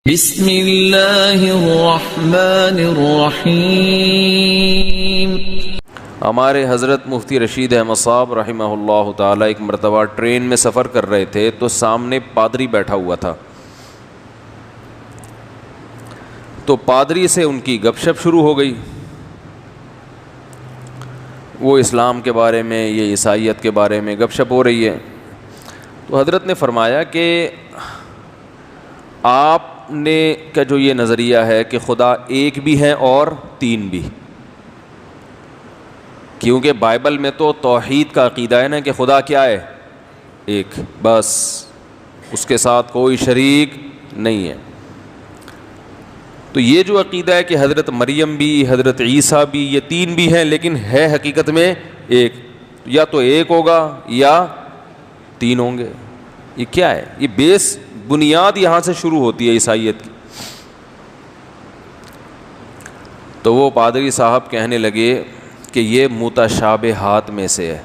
بسم اللہ الرحمن الرحیم۔ ہمارے حضرت مفتی رشید احمد صاحب رحمہ اللہ تعالی ایک مرتبہ ٹرین میں سفر کر رہے تھے تو سامنے پادری بیٹھا ہوا تھا، تو پادری سے ان کی گپ شپ شروع ہو گئی، وہ اسلام کے بارے میں، یہ عیسائیت کے بارے میں گپ شپ ہو رہی ہے۔ تو حضرت نے فرمایا کہ آپ نے کا جو یہ نظریہ ہے کہ خدا ایک بھی ہے اور تین بھی، کیونکہ بائبل میں تو توحید کا عقیدہ ہے نا کہ خدا کیا ہے؟ ایک، بس اس کے ساتھ کوئی شریک نہیں ہے۔ تو یہ جو عقیدہ ہے کہ حضرت مریم بھی، حضرت عیسیٰ بھی، یہ تین بھی ہیں لیکن ہے حقیقت میں ایک، یا تو ایک ہوگا یا تین ہوں گے، یہ کیا ہے؟ یہ بیس بنیاد یہاں سے شروع ہوتی ہے عیسائیت کی۔ تو وہ پادری صاحب کہنے لگے کہ یہ متشابہات میں سے ہے۔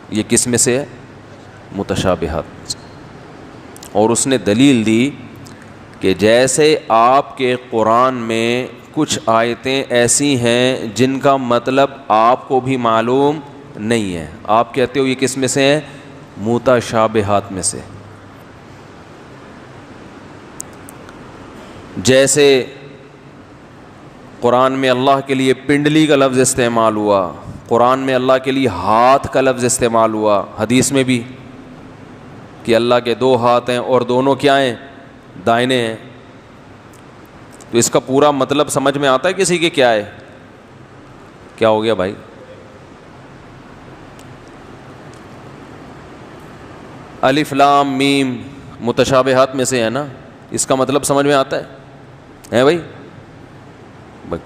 یہ کس میں سے ہے؟ متشابہات میں سے۔ اور اس نے دلیل دی کہ جیسے آپ کے قرآن میں کچھ آیتیں ایسی ہیں جن کا مطلب آپ کو بھی معلوم نہیں ہے، آپ کہتے ہو یہ کس میں سے ہے؟ متشابہات میں سے۔ جیسے قرآن میں اللہ کے لیے پنڈلی کا لفظ استعمال ہوا، قرآن میں اللہ کے لیے ہاتھ کا لفظ استعمال ہوا، حدیث میں بھی کہ اللہ کے دو ہاتھ ہیں اور دونوں کیا ہیں؟ دائنے ہیں۔ تو اس کا پورا مطلب سمجھ میں آتا ہے کسی کے؟ کیا ہے؟ کیا ہو گیا بھائی؟ الف لام میم متشابہات میں سے ہے نا، اس کا مطلب سمجھ میں آتا ہے بھائی؟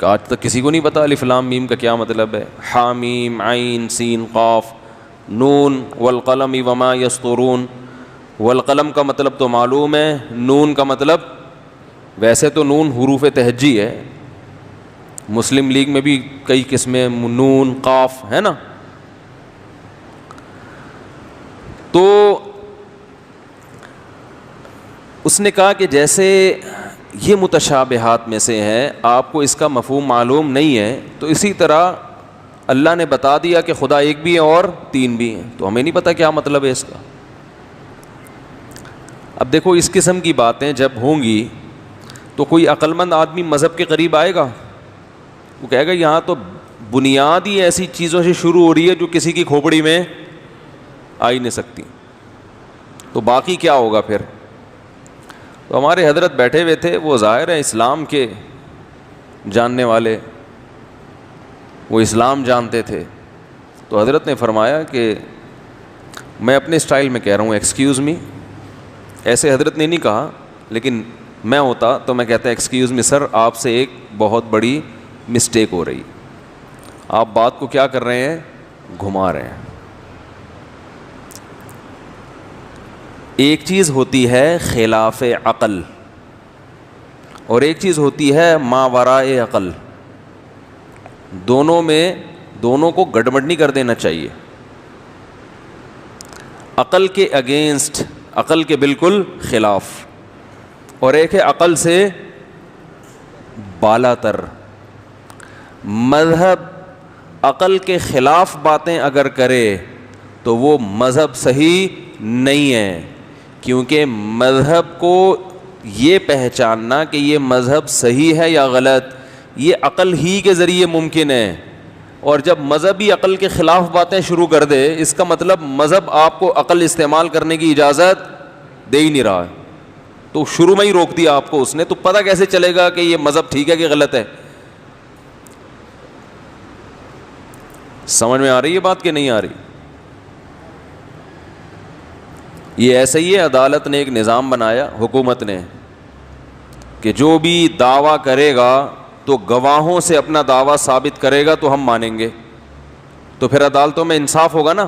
آج تک کسی کو نہیں پتا الف لام میم کا کیا مطلب ہے؟ حامیم عین سین قاف نون والقلم وما یسطرون۔ والقلم کا مطلب تو معلوم ہے، نون کا مطلب ویسے تو نون حروف تہجی ہے، مسلم لیگ میں بھی کئی قسمیں نون قاف ہے نا۔ تو اس نے کہا کہ جیسے یہ متشابہات میں سے ہے، آپ کو اس کا مفہوم معلوم نہیں ہے، تو اسی طرح اللہ نے بتا دیا کہ خدا ایک بھی ہے اور تین بھی ہیں، تو ہمیں نہیں پتا کیا مطلب ہے اس کا۔ اب دیکھو اس قسم کی باتیں جب ہوں گی تو کوئی عقل مند آدمی مذہب کے قریب آئے گا؟ وہ کہے گا یہاں تو بنیاد ہی ایسی چیزوں سے شروع ہو رہی ہے جو کسی کی کھوپڑی میں آ ہی نہیں سکتی، تو باقی کیا ہوگا پھر؟ تو ہمارے حضرت بیٹھے ہوئے تھے، وہ ظاہر ہے اسلام کے جاننے والے، وہ اسلام جانتے تھے۔ تو حضرت نے فرمایا کہ میں اپنے اسٹائل میں کہہ رہا ہوں ایکسکیوز می، ایسے حضرت نے نہیں کہا، لیکن میں ہوتا تو میں کہتا ایکسکیوز می سر، آپ سے ایک بہت بڑی مسٹیک ہو رہی، آپ بات کو کیا کر رہے ہیں؟ گھما رہے ہیں۔ ایک چیز ہوتی ہے خلاف عقل اور ایک چیز ہوتی ہے ماورائے عقل، دونوں کو گڑبڑ نہیں کر دینا چاہیے۔ عقل کے اگینسٹ، عقل کے بالکل خلاف، اور ایک ہے عقل سے بالا تر۔ مذہب عقل کے خلاف باتیں اگر کرے تو وہ مذہب صحیح نہیں ہے، کیونکہ مذہب کو یہ پہچاننا کہ یہ مذہب صحیح ہے یا غلط، یہ عقل ہی کے ذریعے ممکن ہے، اور جب مذہب ہی عقل کے خلاف باتیں شروع کر دے، اس کا مطلب مذہب آپ کو عقل استعمال کرنے کی اجازت دے ہی نہیں رہا ہے، تو شروع میں ہی روک دیا آپ کو اس نے، تو پتہ کیسے چلے گا کہ یہ مذہب ٹھیک ہے کہ غلط ہے؟ سمجھ میں آ رہی ہے بات کہ نہیں آ رہی؟ یہ ایسا ہی ہے، عدالت نے ایک نظام بنایا، حکومت نے، کہ جو بھی دعویٰ کرے گا تو گواہوں سے اپنا دعویٰ ثابت کرے گا تو ہم مانیں گے، تو پھر عدالتوں میں انصاف ہوگا نا۔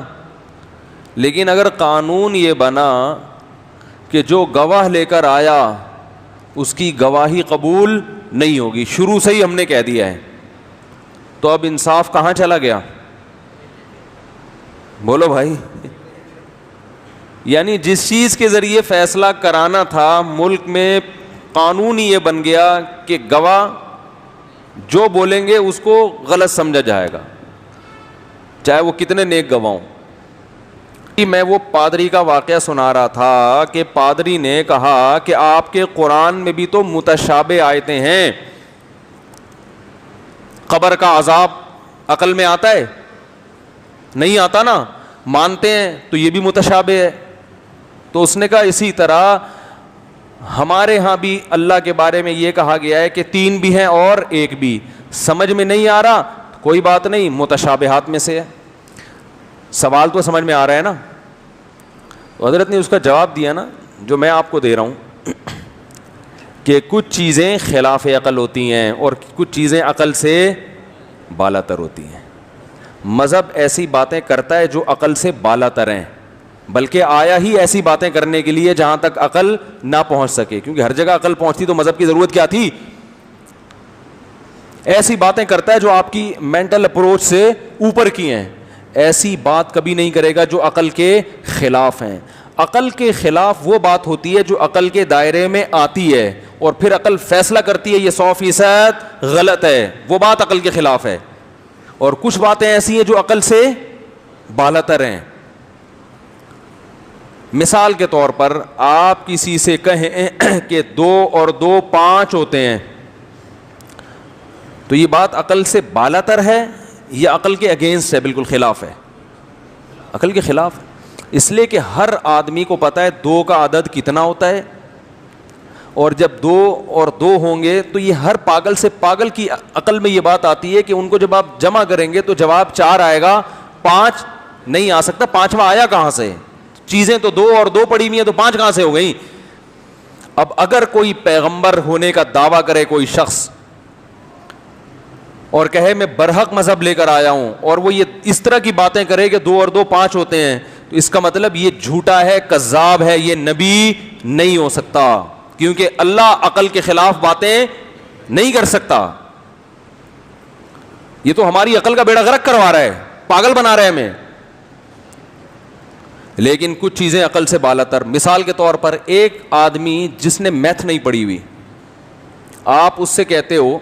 لیکن اگر قانون یہ بنا کہ جو گواہ لے کر آیا اس کی گواہی قبول نہیں ہوگی، شروع سے ہی ہم نے کہہ دیا ہے، تو اب انصاف کہاں چلا گیا؟ بولو بھائی۔ یعنی جس چیز کے ذریعے فیصلہ کرانا تھا، ملک میں قانون ہی یہ بن گیا کہ گواہ جو بولیں گے اس کو غلط سمجھا جائے گا، چاہے وہ کتنے نیک گواہ ہوں۔ میں وہ پادری کا واقعہ سنا رہا تھا کہ پادری نے کہا کہ آپ کے قرآن میں بھی تو متشابہ آیتیں ہیں، قبر کا عذاب عقل میں آتا ہے؟ نہیں آتا نا، مانتے ہیں تو یہ بھی متشابہ ہے۔ تو اس نے کہا اسی طرح ہمارے ہاں بھی اللہ کے بارے میں یہ کہا گیا ہے کہ 3 بھی ہیں اور 1 بھی، سمجھ میں نہیں آ رہا کوئی بات نہیں، متشابہات میں سے ہے۔ سوال تو سمجھ میں آ رہا ہے نا؟ تو حضرت نے اس کا جواب دیا نا جو میں آپ کو دے رہا ہوں کہ کچھ چیزیں خلاف عقل ہوتی ہیں اور کچھ چیزیں عقل سے بالا تر ہوتی ہیں۔ مذہب ایسی باتیں کرتا ہے جو عقل سے بالا تر ہیں، بلکہ آیا ہی ایسی باتیں کرنے کے لیے جہاں تک عقل نہ پہنچ سکے، کیونکہ ہر جگہ عقل پہنچتی تو مذہب کی ضرورت کیا تھی؟ ایسی باتیں کرتا ہے جو آپ کی مینٹل اپروچ سے اوپر کی ہیں، ایسی بات کبھی نہیں کرے گا جو عقل کے خلاف ہیں۔ عقل کے خلاف وہ بات ہوتی ہے جو عقل کے دائرے میں آتی ہے اور پھر عقل فیصلہ کرتی ہے یہ 100% غلط ہے، وہ بات عقل کے خلاف ہے۔ اور کچھ باتیں ایسی ہیں جو عقل سے بالاتر ہیں۔ مثال کے طور پر آپ کسی سے کہیں کہ 2 اور 2 5 ہوتے ہیں، تو یہ بات عقل سے بالاتر ہے یا عقل کے اگینسٹ ہے؟ بالکل خلاف ہے، عقل کے خلاف ہے۔ اس لیے کہ ہر آدمی کو پتہ ہے 2 کا عدد کتنا ہوتا ہے، اور جب 2 اور 2 ہوں گے تو یہ ہر پاگل سے پاگل کی عقل میں یہ بات آتی ہے کہ ان کو جب آپ جمع کریں گے تو جواب 4 آئے گا، 5 نہیں آ سکتا۔ 5واں آیا کہاں سے؟ چیزیں تو 2 اور 2 پڑی ہوئی ہیں تو 5 کہاں سے ہو گئیں؟ اب اگر کوئی پیغمبر ہونے کا دعویٰ کرے کوئی شخص اور کہے میں برحق مذہب لے کر آیا ہوں، اور وہ یہ اس طرح کی باتیں کرے کہ 2 اور 2 5 ہوتے ہیں، تو اس کا مطلب یہ جھوٹا ہے، کذاب ہے، یہ نبی نہیں ہو سکتا، کیونکہ اللہ عقل کے خلاف باتیں نہیں کر سکتا۔ یہ تو ہماری عقل کا بیڑا غرق کروا رہا ہے، پاگل بنا رہا ہے ہمیں۔ لیکن کچھ چیزیں عقل سے بالاتر، مثال کے طور پر ایک آدمی جس نے میتھ نہیں پڑھی ہوئی، آپ اس سے کہتے ہو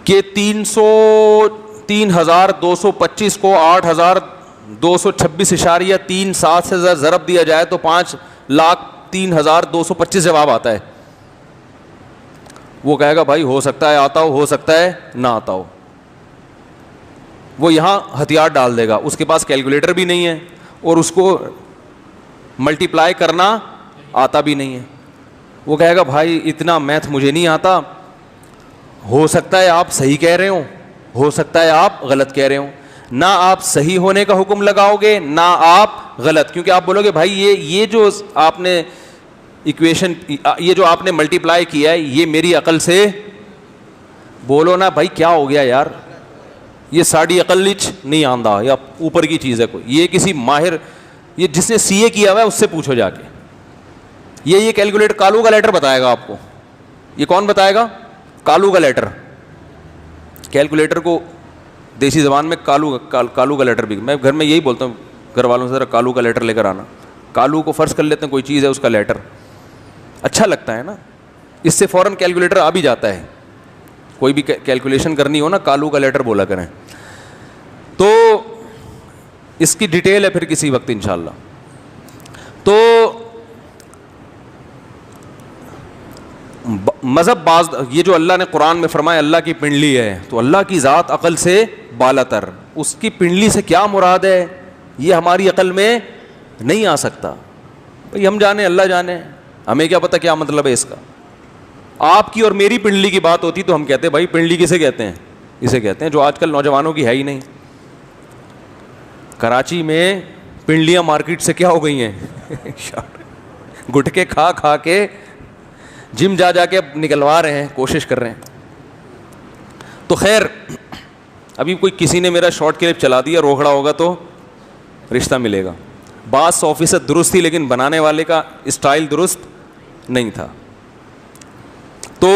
کہ 3225 کو 8226.37 سے ضرب دیا جائے تو 5,03,225 جواب آتا ہے۔ وہ کہے گا بھائی ہو سکتا ہے آتا ہو سکتا ہے نہ آتا ہو، وہ یہاں ہتھیار ڈال دے گا، اس کے پاس کیلکولیٹر بھی نہیں ہے اور اس کو ملٹیپلائی کرنا آتا بھی نہیں ہے۔ وہ کہے گا بھائی اتنا میتھ مجھے نہیں آتا، ہو سکتا ہے آپ صحیح کہہ رہے ہو سکتا ہے آپ غلط کہہ رہے ہو۔ نہ آپ صحیح ہونے کا حکم لگاؤ گے نہ آپ غلط، کیونکہ آپ بولو گے بھائی یہ جو آپ نے ایکویشن، یہ جو آپ نے ملٹیپلائی کیا ہے یہ میری عقل سے، بولو نا بھائی کیا ہو گیا یار، یہ ساڑی عقل لچ نہیں آندہ یا اوپر کی چیز ہے کوئی، یہ کسی ماہر، یہ جس نے سی اے کیا ہوا ہے اس سے پوچھو جا کے۔ یہ کیلکولیٹر کالو کا لیٹر بتائے گا آپ کو۔ یہ کون بتائے گا؟ کالو کا لیٹر۔ کیلکولیٹر کو دیسی زبان میں کالو کا لیٹر بھی، میں گھر میں یہی بولتا ہوں گھر والوں سے، ذرا کالو کا لیٹر لے کر آنا۔ کالو کو فرض کر لیتے ہیں کوئی چیز ہے، اس کا لیٹر اچھا لگتا ہے نا، اس سے فوراً کیلکولیٹر آ بھی جاتا ہے۔ کوئی بھی کیلکولیشن کرنی ہو نا کالو کا لیٹر بولا کریں۔ تو اس کی ڈیٹیل ہے پھر کسی وقت انشاءاللہ۔ تو مذہب بعض یہ جو اللہ نے قرآن میں فرمایا اللہ کی پنڈلی ہے، تو اللہ کی ذات عقل سے بالاتر، اس کی پنڈلی سے کیا مراد ہے یہ ہماری عقل میں نہیں آ سکتا۔ بھئی ہم جانے اللہ جانے، ہمیں کیا پتہ کیا مطلب ہے اس کا۔ آپ کی اور میری پنڈلی کی بات ہوتی تو ہم کہتے ہیں بھائی پنڈلی کسے کہتے ہیں؟ اسے کہتے ہیں جو آج کل نوجوانوں کی ہے ہی نہیں۔ کراچی میں پنڈلیاں مارکیٹ سے کیا ہو گئی ہیں گٹکے کھا کھا کے جم جا کے نکلوا رہے ہیں، کوشش کر رہے ہیں۔ تو خیر ابھی کوئی کسی نے میرا شارٹ کلپ چلا دیا، روکڑا ہوگا تو رشتہ ملے گا۔ بات 100% درست تھی لیکن بنانے والے کا اسٹائل درست نہیں تھا، تو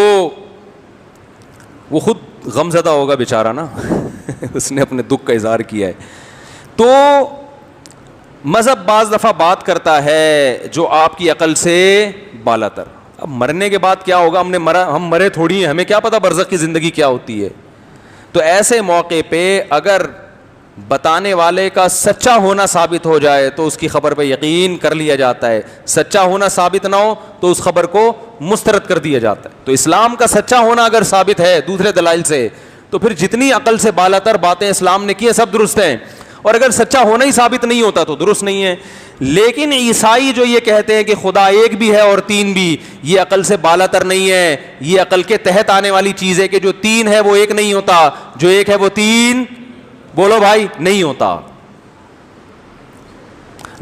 وہ خود غم زدہ ہوگا بیچارہ نا اس نے اپنے دکھ کا اظہار کیا ہے۔ تو مذہب بعض دفعہ بات کرتا ہے جو آپ کی عقل سے بالاتر۔ اب مرنے کے بعد کیا ہوگا؟ ہم مرے تھوڑی ہیں, ہمیں کیا پتا برزخ کی زندگی کیا ہوتی ہے. تو ایسے موقع پہ اگر بتانے والے کا سچا ہونا ثابت ہو جائے تو اس کی خبر پہ یقین کر لیا جاتا ہے, سچا ہونا ثابت نہ ہو تو اس خبر کو مسترد کر دیا جاتا ہے. تو اسلام کا سچا ہونا اگر ثابت ہے دوسرے دلائل سے تو پھر جتنی عقل سے بالاتر باتیں اسلام نے کی ہیں سب درست ہیں, اور اگر سچا ہونا ہی ثابت نہیں ہوتا تو درست نہیں ہے. لیکن عیسائی جو یہ کہتے ہیں کہ خدا ایک بھی ہے اور تین بھی, یہ عقل سے بالاتر نہیں ہے, یہ عقل کے تحت آنے والی چیز ہے کہ جو تین ہے وہ ایک نہیں ہوتا, جو ایک ہے وہ تین, بولو بھائی, نہیں ہوتا.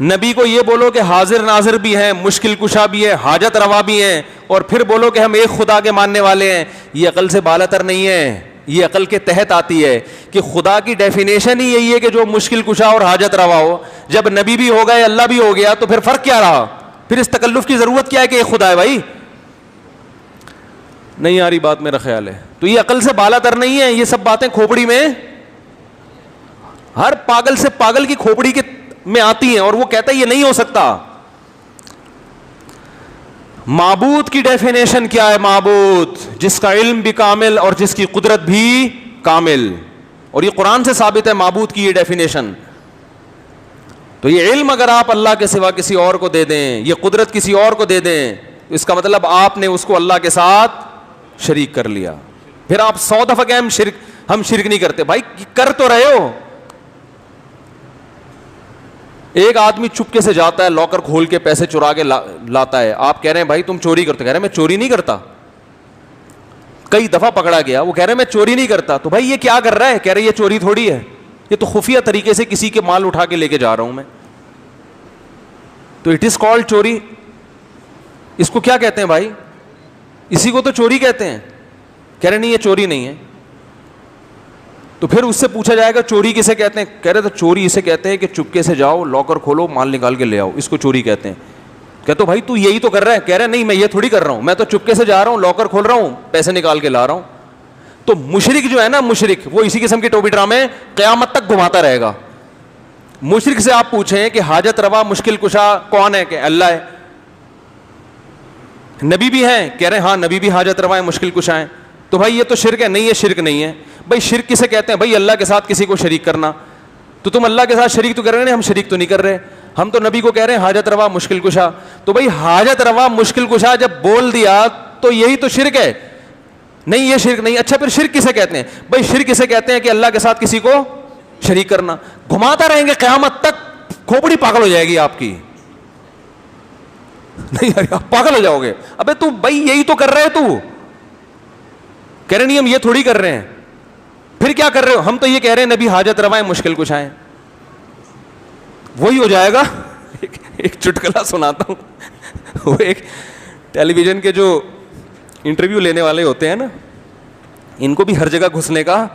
نبی کو یہ بولو کہ حاضر ناظر بھی ہیں, مشکل کشا بھی ہے, حاجت روا بھی ہیں, اور پھر بولو کہ ہم ایک خدا کے ماننے والے ہیں, یہ عقل سے بالاتر نہیں ہے, یہ عقل کے تحت آتی ہے. کہ خدا کی ڈیفینیشن ہی یہی ہے کہ جو مشکل کشا اور حاجت روا ہو. جب نبی بھی ہو گئے اللہ بھی ہو گیا تو پھر فرق کیا رہا؟ پھر اس تکلف کی ضرورت کیا ہے کہ ایک خدا ہے؟ بھائی نہیں آ رہی بات میرا خیال ہے. تو یہ عقل سے بالاتر نہیں ہے, یہ سب باتیں کھوپڑی میں, ہر پاگل سے پاگل کی کھوپڑی کے میں آتی ہیں, اور وہ کہتا ہے یہ نہیں ہو سکتا. معبود کی ڈیفینیشن کیا ہے؟ معبود جس کا علم بھی کامل اور جس کی قدرت بھی کامل, اور یہ قرآن سے ثابت ہے معبود کی یہ ڈیفینیشن. تو یہ علم اگر آپ اللہ کے سوا کسی اور کو دے دیں, یہ قدرت کسی اور کو دے دیں, تو اس کا مطلب آپ نے اس کو اللہ کے ساتھ شریک کر لیا. پھر آپ 100 دفعہ کہ ہم شرک نہیں کرتے, بھائی کر تو رہے ہو. ایک آدمی چپکے سے جاتا ہے, لاکر کھول کے پیسے چرا کے لاتا ہے, آپ کہہ رہے ہیں بھائی تم چوری کرتے, کہہ رہے ہیں میں چوری نہیں کرتا. کئی دفعہ پکڑا گیا, وہ کہہ رہے ہیں میں چوری نہیں کرتا. تو بھائی یہ کیا کر رہا ہے؟ کہہ رہے یہ چوری تھوڑی ہے, یہ تو خفیہ طریقے سے کسی کے مال اٹھا کے لے کے جا رہا ہوں میں. تو اٹ از کالڈ چوری. اس کو کیا کہتے ہیں بھائی؟ اسی کو تو چوری کہتے ہیں. کہہ رہے نہیں یہ چوری نہیں ہے. تو پھر اس سے پوچھا جائے گا چوری کسے کہتے ہیں؟ کہہ رہے تو چوری اسے کہتے ہیں کہ چپکے سے جاؤ, لاکر کھولو, مال نکال کے لے آؤ, اس کو چوری کہتے ہیں. کہتے بھائی تو یہی تو کر رہا ہے. کہہ رہے نہیں میں یہ تھوڑی کر رہا ہوں, میں تو چپکے سے جا رہا ہوں, لاکر کھول رہا ہوں, پیسے نکال کے لا رہا ہوں. تو مشرک جو ہے نا, مشرک وہ اسی قسم کے ٹوپی ڈرامے قیامت تک گھماتا رہے گا. مشرک سے آپ پوچھیں کہ حاجت روا مشکل کشا کون ہے؟ کہ اللہ ہے. نبی بھی ہیں؟ کہہ رہے ہیں ہاں نبی بھی حاجت روا ہے, مشکل کشا ہیں. تو بھائی یہ تو شرک ہے. نہیں یہ شرک نہیں ہے. بھائی شرک کسے کہتے ہیں؟ بھائی اللہ کے ساتھ کسی کو شریک کرنا. تو تم اللہ کے ساتھ شریک تو کر رہے ہیں, ہم شریک تو نہیں کر رہے, ہم تو نبی کو کہہ رہے ہیں حاجت روا مشکل کشا. تو بھائی حاجت روا مشکل کشا جب بول دیا تو یہی تو شرک ہے. نہیں یہ شرک نہیں. اچھا پھر شرک کسے کہتے ہیں؟ بھائی شرک کسے کہتے ہیں کہ اللہ کے ساتھ کسی کو شریک کرنا. گھماتا رہیں گے قیامت تک, کھوپڑی پاگل ہو جائے گی آپ کی. نہیں آپ پاگل ہو جاؤ گے. ابے تو بھائی یہی تو کر رہے تو. کہہ رہے نہیں ہم یہ تھوڑی کر رہے ہیں. پھر کیا کر رہے ہو؟ ہم تو یہ کہہ رہے ہیں نبی حاجت روائیں مشکل کشائیں. وہی ہو جائے گا. ایک چٹکلا سناتا ہوں. وہ ایک ٹیلی ویژن کے جو انٹرویو لینے والے ہوتے ہیں نا, ان کو بھی ہر جگہ گھسنے کا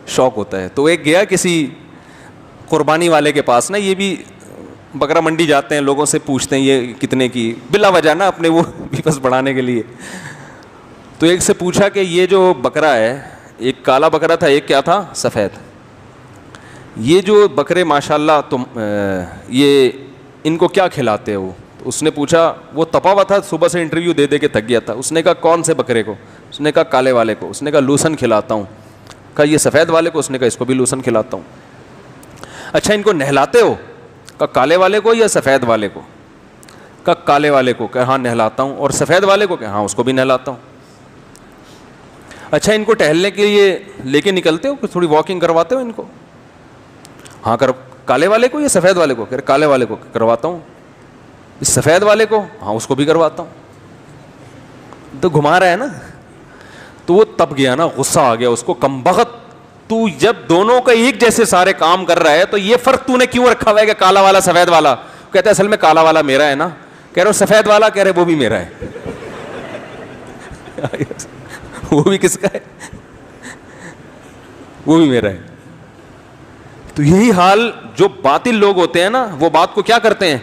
شوق ہوتا ہے. تو ایک گیا کسی قربانی والے کے پاس نا, یہ بھی بکرا منڈی جاتے ہیں, لوگوں سے پوچھتے ہیں یہ کتنے کی, بلا وجہ نا اپنے وہ بس بڑھانے کے لیے. تو ایک سے پوچھا کہ یہ جو بکرا ہے, ایک کالا بکرا تھا, ایک کیا تھا سفید, یہ جو بکرے ماشاءاللہ تم یہ ان کو کیا کھلاتے ہو؟ تو اس نے پوچھا, وہ تپا ہوا تھا صبح سے انٹرویو دے دے کے تھک گیا تھا. اس نے کہا کون سے بکرے کو؟ اس نے کہا کالے والے کو. اس نے کہا لوسن کھلاتا ہوں. کہا یہ سفید والے کو؟ اس نے کہا اس کو بھی لوسن کھلاتا ہوں. اچھا ان کو نہلاتے ہو؟ کہا کالے والے کو یا سفید والے کو؟ کہا کالے والے کو. کہا ہاں نہلاتا ہوں. اور سفید والے کو؟ کہا ہاں اس کو بھی نہلاتا ہوں. اچھا ان کو ٹہلنے کے لیے لے کے نکلتے ہو, تھوڑی واکنگ کرواتے ہو ان کو؟ ہاں کالے والے کو یا سفید والے کو؟ کہ کالے والے کو کرواتا ہوں. سفید والے کو؟ ہاں اس کو بھی کرواتا ہوں. تو گھما رہا ہے نا. تو وہ تب گیا نا, غصہ آ گیا اس کو, کمبخت تو جب دونوں کا ایک جیسے سارے کام کر رہا ہے تو یہ فرق تو نے کیوں رکھا ہوا ہے کہ کالا والا سفید والا؟ کہتا ہے اصل میں کالا والا میرا ہے نا. کہہ رہے سفید والا؟ کہہ رہے وہ بھی میرا ہے. وہ بھی کس کا ہے؟ وہ بھی میرا ہے. تو یہی حال جو باطل لوگ ہوتے ہیں نا, وہ بات کو کیا کرتے ہیں,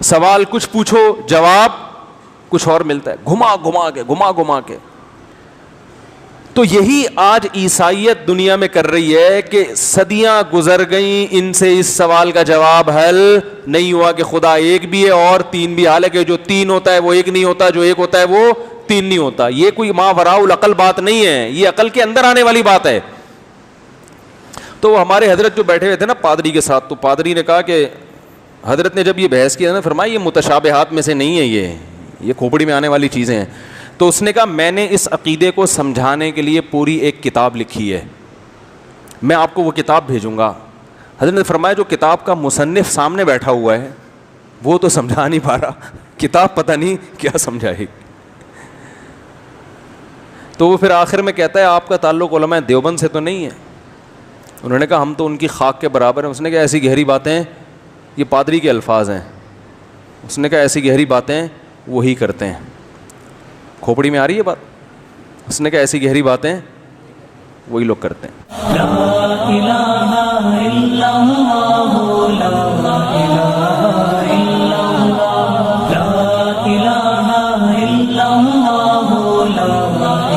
سوال کچھ پوچھو جواب کچھ اور ملتا ہے, گھما گھما کے. تو یہی آج عیسائیت دنیا میں کر رہی ہے کہ صدیاں گزر گئیں، ان سے اس سوال کا جواب حل نہیں ہوا کہ خدا ایک بھی ہے اور تین بھی، حالانکہ جو تین ہوتا ہے وہ ایک نہیں ہوتا، جو ایک ہوتا ہے وہ تین نہیں ہوتا. یہ کوئی ما وراء العقل بات نہیں ہے، یہ عقل کے اندر آنے والی بات ہے. تو وہ ہمارے حضرت جو بیٹھے ہوئے تھے نا پادری کے ساتھ، تو پادری نے کہا کہ حضرت نے جب یہ بحث کیا نا، فرمایا یہ متشابہات میں سے نہیں ہے، یہ کھوپڑی میں آنے والی چیزیں ہیں. تو اس نے کہا میں نے اس عقیدے کو سمجھانے کے لیے پوری ایک کتاب لکھی ہے، میں آپ کو وہ کتاب بھیجوں گا. حضرت نے فرمایا جو کتاب کا مصنف سامنے بیٹھا ہوا ہے وہ تو سمجھا نہیں پا رہا، کتاب پتہ نہیں کیا سمجھائے. تو وہ پھر آخر میں کہتا ہے آپ کا تعلق علماء دیوبند سے تو نہیں ہے. انہوں نے کہا ہم تو ان کی خاک کے برابر ہیں. اس نے کہا ایسی گہری باتیں، یہ پادری کے الفاظ ہیں، اس نے کہا ایسی گہری باتیں وہی کرتے ہیں. کھوپڑی میں آ رہی ہے بات؟ اس نے کہا ایسی گہری باتیں وہی لوگ کرتے ہیں. لا الہ الا اللہ، لا الہ الا اللہ، لا الہ الا اللہ، لا